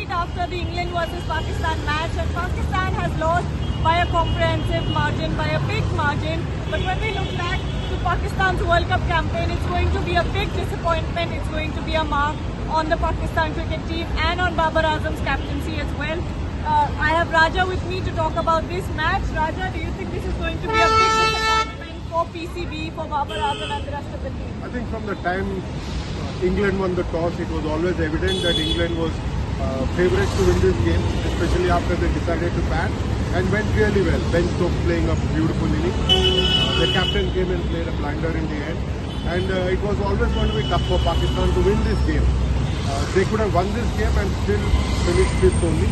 right after the England versus Pakistan match, and Pakistan has lost by a comprehensive margin, by a big margin. But when we look back to Pakistan's World Cup campaign, it's going to be a big disappointment. It's going to be a mark on the Pakistan cricket team and on Babar Azam's captaincy as well. I have Raja with me to talk about this match. Raja, do you think this is going to be a big disappointment for PCB, for Babar Azam and the rest of the team? I think from the time England won the toss, it was always evident that England was favourites to win this game, especially after they decided to bat and went really well. Ben Stokes playing a beautiful inning. The captain came and played a blinder in the end, and it was always going to be tough for Pakistan to win this game. They could have won this game and still finished fifth only,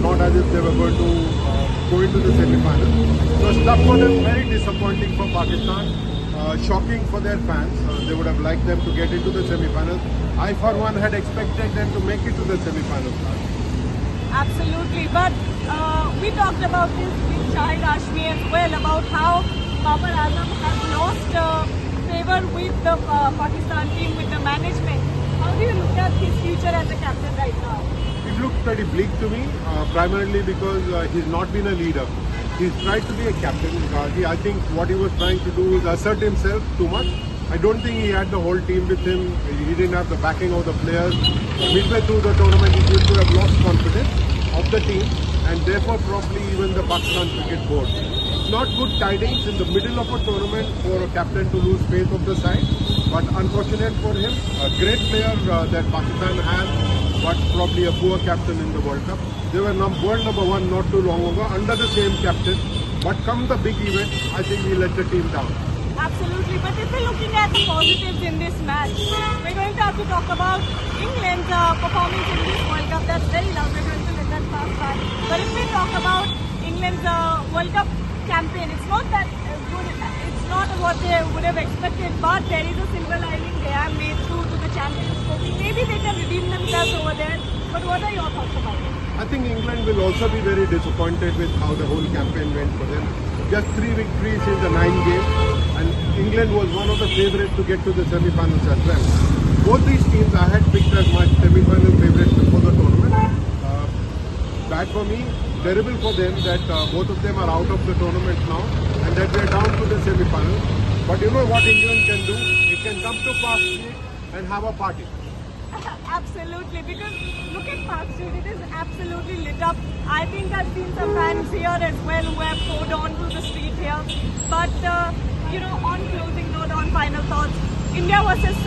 not as if they were going to go into the semi-final. So it was tough for them, very disappointing for Pakistan, shocking for their fans. They would have liked them to get into the semi-finals. I for one had expected them to make it to the semi-finals. Absolutely, but we talked about this with Shahid Hashmi as well, about how Babar Azam has lost favour with the Pakistan team, with the management. How do you look at his future as a captain right now? It looks pretty bleak to me, primarily because he's not been a leader. He's tried to be a captain in Gargi. I think what he was trying to do is assert himself too much. I don't think he had the whole team with him. He didn't have the backing of the players. Midway through the tournament, he seemed to have lost confidence of the team, and therefore probably even the Pakistan cricket board. It's not good tidings in the middle of a tournament for a captain to lose faith of the side, but unfortunate for him. A great player that Pakistan has, but probably a poor captain in the World Cup. They were world number one not too long ago under the same captain, but come the big event, I think he let the team down. Absolutely, but if we're looking at the positives in this match, we're going to have to talk about England's performance in this World Cup. That's very loud, we're going to let that pass by. But if we talk about England's World Cup campaign, it's not that good, it's not what they would have expected, but there is a silver lining. They have made through to the Champions Trophy. Maybe they can redeem themselves over there, but what are your thoughts about it? I think England will also be very disappointed with how the whole campaign went for them. Just 3 victories in the 9 games, and England was one of the favourites to get to the semi-finals as well. Both these teams I had picked as my semi-final favourites before the tournament. Bad for me, terrible for them that both of them are out of the tournament now and that they are down to the semi-finals. But you know what England can do? It can come to Park Street and have a party. Absolutely, because look at Park Street, it is absolutely lit up. I think I've seen some fans here as well who have poured onto the street here. But, you know, on closing note, on final thoughts, India versus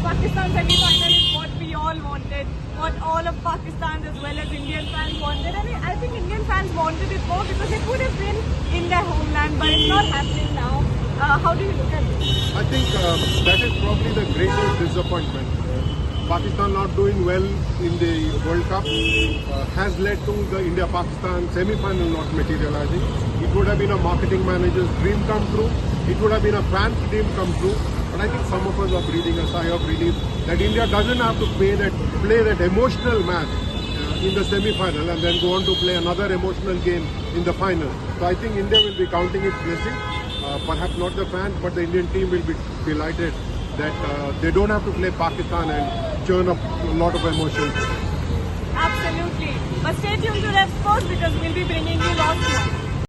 Pakistan semi-final is what we all wanted, what all of Pakistan's as well as Indian fans wanted. And I think Indian fans wanted it more because it would have been in their homeland, but it's not happening now. How do you look at this? I think that is probably the greatest disappointment. Pakistan not doing well in the World Cup has led to the India-Pakistan semi-final not materializing. It would have been a marketing manager's dream come true. It would have been a fan's dream come true. But I think some of us are breathing a sigh of relief that India doesn't have to play that emotional match in the semi-final and then go on to play another emotional game in the final. So I think India will be counting its blessings. Perhaps not the fans, but the Indian team will be delighted that they don't have to play Pakistan and churn up a lot of emotions. Absolutely. But stay tuned to Revsportz because we'll be bringing you lots more.